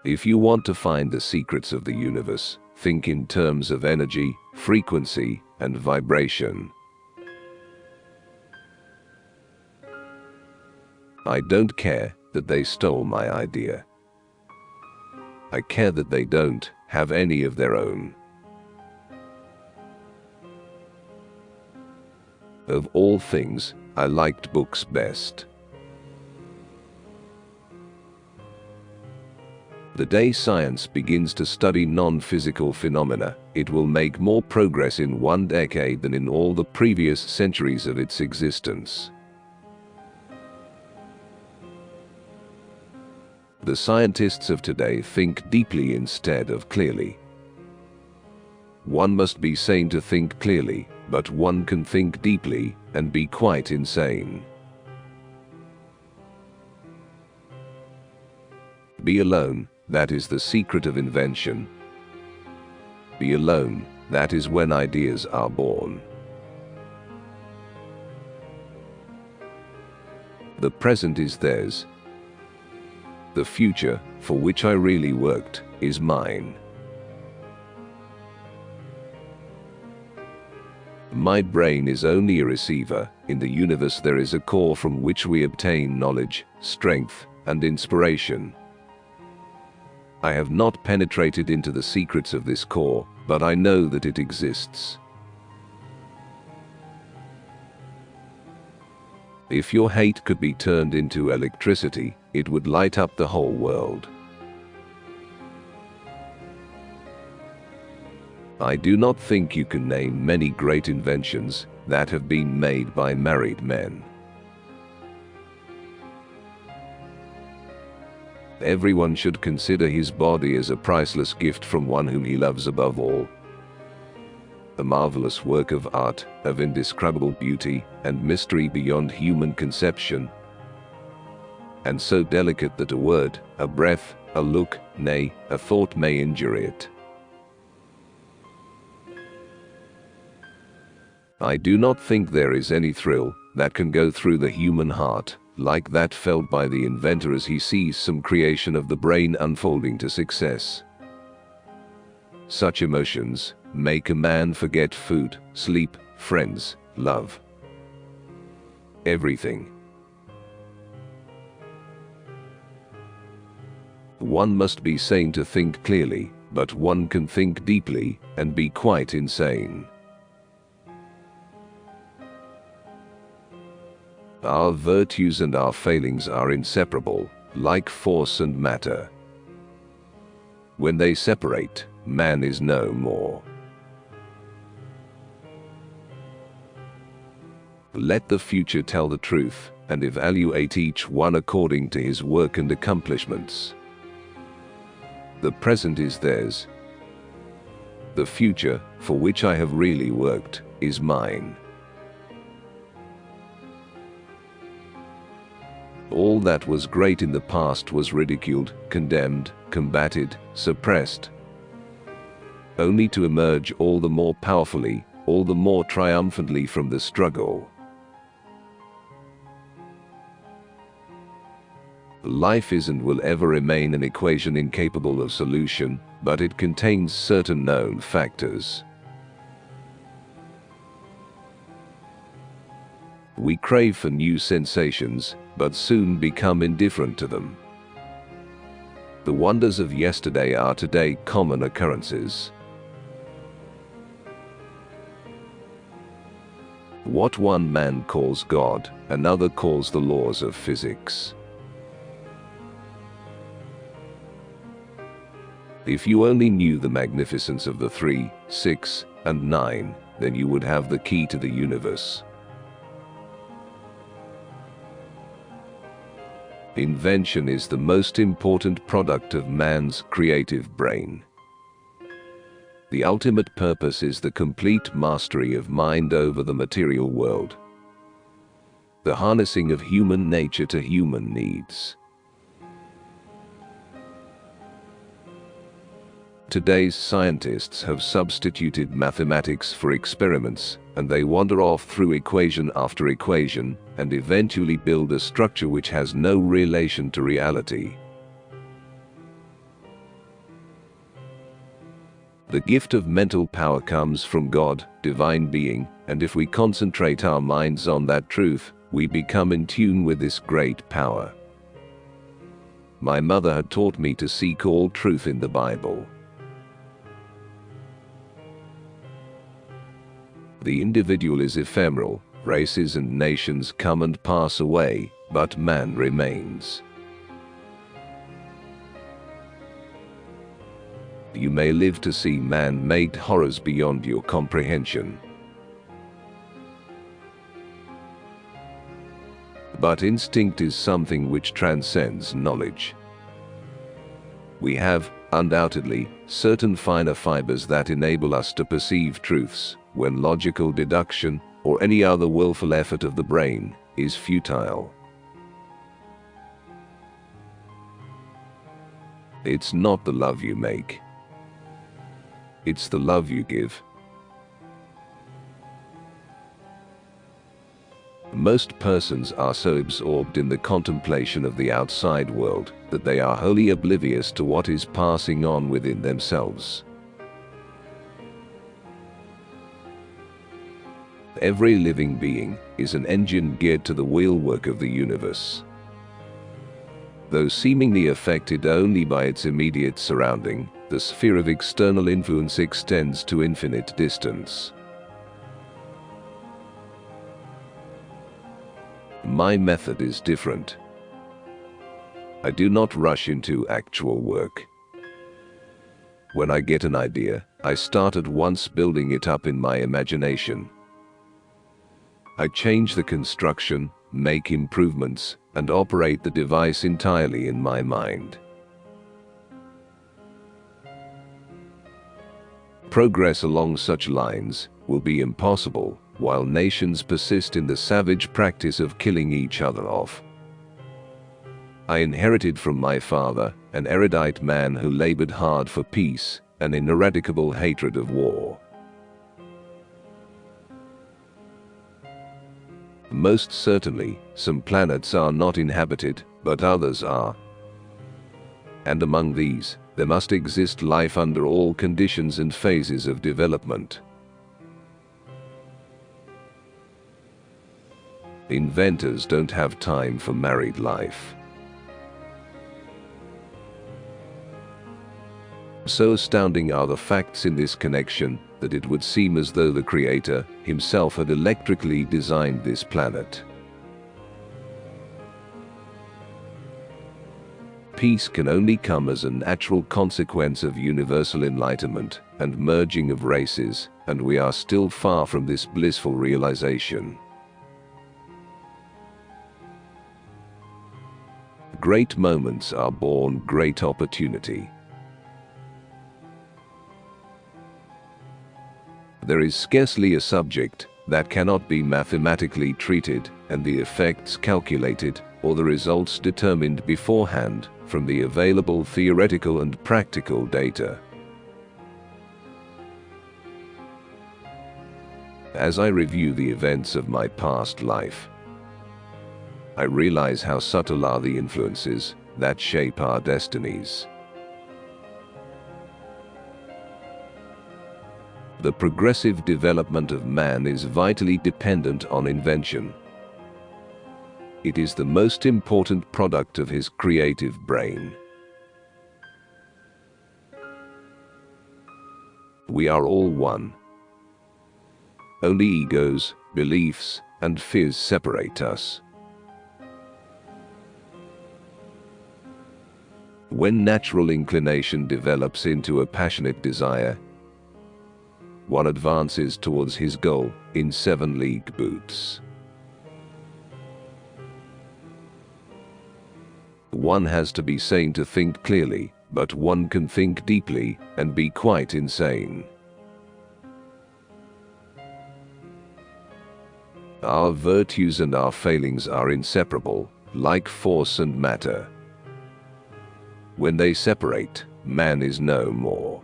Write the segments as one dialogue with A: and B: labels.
A: If you want to find the secrets of the universe, think in terms of energy, frequency, and vibration. I don't care that they stole my idea. I care that they don't have any of their own. Of all things, I liked books best. The day science begins to study non-physical phenomena, it will make more progress in 1 decade than in all the previous centuries of its existence. The scientists of today think deeply instead of clearly. One must be sane to think clearly, but one can think deeply and be quite insane. Be alone, that is the secret of invention. Be alone, that is when ideas are born. The present is theirs. The future, for which I really worked, is mine. My brain is only a receiver. In the universe there is a core from which we obtain knowledge, strength, and inspiration. I have not penetrated into the secrets of this core, but I know that it exists. If your hate could be turned into electricity, it would light up the whole world. I do not think you can name many great inventions that have been made by married men. Everyone should consider his body as a priceless gift from one whom he loves above all. A marvelous work of art, of indescribable beauty and mystery beyond human conception, and so delicate that a word, a breath, a look, nay, a thought may injure it. I do not think there is any thrill that can go through the human heart like that felt by the inventor as he sees some creation of the brain unfolding to success. Such emotions make a man forget food, sleep, friends, love. Everything. One must be sane to think clearly, but one can think deeply and be quite insane. Our virtues and our failings are inseparable, like force and matter. When they separate, man is no more. Let the future tell the truth, and evaluate each one according to his work and accomplishments. The present is theirs. The future, for which I have really worked, is mine. All that was great in the past was ridiculed, condemned, combated, suppressed, only to emerge all the more powerfully, all the more triumphantly from the struggle. Life is and will ever remain an equation incapable of solution, but it contains certain known factors. We crave for new sensations, but soon become indifferent to them. The wonders of yesterday are today common occurrences. What one man calls God, another calls the laws of physics. If you only knew the magnificence of the 3, 6, and 9, then you would have the key to the universe. Invention is the most important product of man's creative brain. The ultimate purpose is the complete mastery of mind over the material world. The harnessing of human nature to human needs. Today's scientists have substituted mathematics for experiments, and they wander off through equation after equation, and eventually build a structure which has no relation to reality. The gift of mental power comes from God, divine being, and if we concentrate our minds on that truth, we become in tune with this great power. My mother had taught me to seek all truth in the Bible. The individual is ephemeral, races and nations come and pass away, but man remains. You may live to see man-made horrors beyond your comprehension. But instinct is something which transcends knowledge. We have, undoubtedly, certain finer fibers that enable us to perceive truths, when logical deduction, or any other willful effort of the brain, is futile. It's not the love you make. It's the love you give. Most persons are so absorbed in the contemplation of the outside world that they are wholly oblivious to what is passing on within themselves. Every living being is an engine geared to the wheelwork of the universe. Though seemingly affected only by its immediate surrounding, the sphere of external influence extends to infinite distance. My method is different. I do not rush into actual work. When I get an idea, I start at once building it up in my imagination. I change the construction, make improvements, and operate the device entirely in my mind. Progress along such lines will be impossible while nations persist in the savage practice of killing each other off. I inherited from my father an erudite man who labored hard for peace, an ineradicable hatred of war. Most certainly, some planets are not inhabited, but others are. And among these, there must exist life under all conditions and phases of development. Inventors don't have time for married life. So astounding are the facts in this connection that it would seem as though the Creator himself had electrically designed this planet. Peace can only come as a natural consequence of universal enlightenment and merging of races, and we are still far from this blissful realization. Great moments are born great opportunity. There is scarcely a subject that cannot be mathematically treated and the effects calculated or the results determined beforehand from the available theoretical and practical data. As I review the events of my past life, I realize how subtle are the influences that shape our destinies. The progressive development of man is vitally dependent on invention. It is the most important product of his creative brain. We are all one. Only egos, beliefs, and fears separate us. When natural inclination develops into a passionate desire, one advances towards his goal in 7-league boots. One has to be sane to think clearly, but one can think deeply and be quite insane. Our virtues and our failings are inseparable, like force and matter. When they separate, man is no more.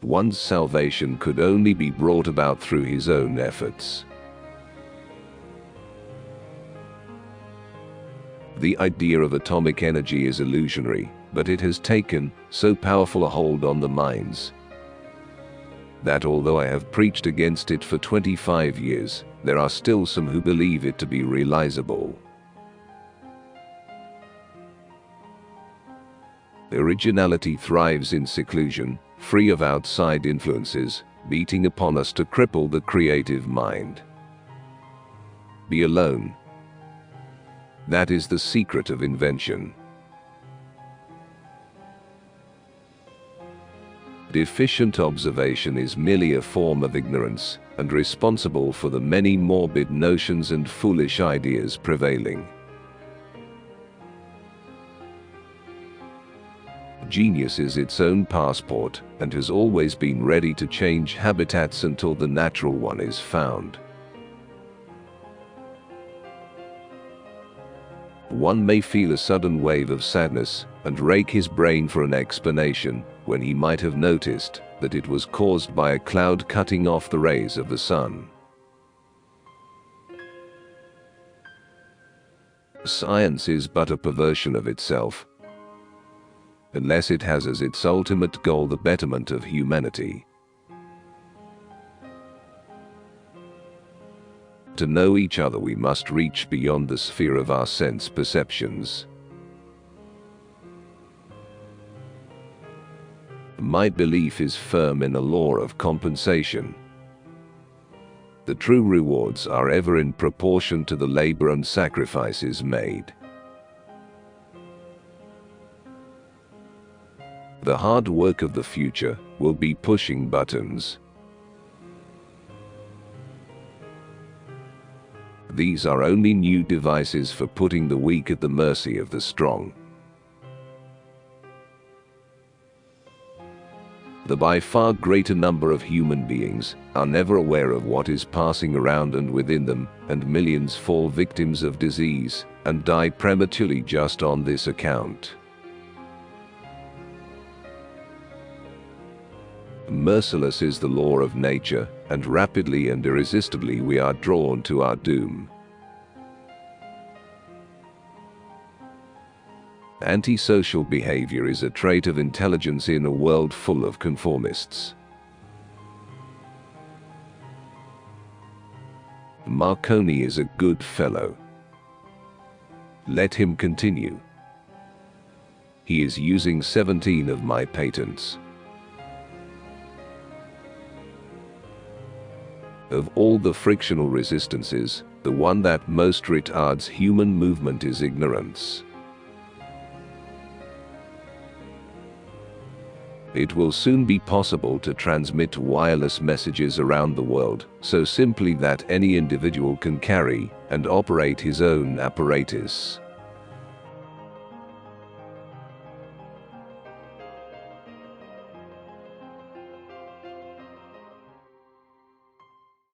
A: One's salvation could only be brought about through his own efforts. The idea of atomic energy is illusionary, but it has taken so powerful a hold on the minds that although I have preached against it for 25 years, there are still some who believe it to be realizable. Originality thrives in seclusion, free of outside influences, beating upon us to cripple the creative mind. Be alone. That is the secret of invention. Deficient observation is merely a form of ignorance, and responsible for the many morbid notions and foolish ideas prevailing. Genius is its own passport, and has always been ready to change habitats until the natural one is found. One may feel a sudden wave of sadness, and rake his brain for an explanation, when he might have noticed that it was caused by a cloud cutting off the rays of the sun. Science is but a perversion of itself, unless it has as its ultimate goal the betterment of humanity. To know each other we must reach beyond the sphere of our sense perceptions. My belief is firm in a law of compensation. The true rewards are ever in proportion to the labor and sacrifices made. The hard work of the future will be pushing buttons. These are only new devices for putting the weak at the mercy of the strong. The by far greater number of human beings are never aware of what is passing around and within them, and millions fall victims of disease and die prematurely just on this account. Merciless is the law of nature, and rapidly and irresistibly we are drawn to our doom. Antisocial behavior is a trait of intelligence in a world full of conformists. Marconi is a good fellow. Let him continue. He is using 17 of my patents. Of all the frictional resistances, the one that most retards human movement is ignorance. It will soon be possible to transmit wireless messages around the world, so simply that any individual can carry and operate his own apparatus.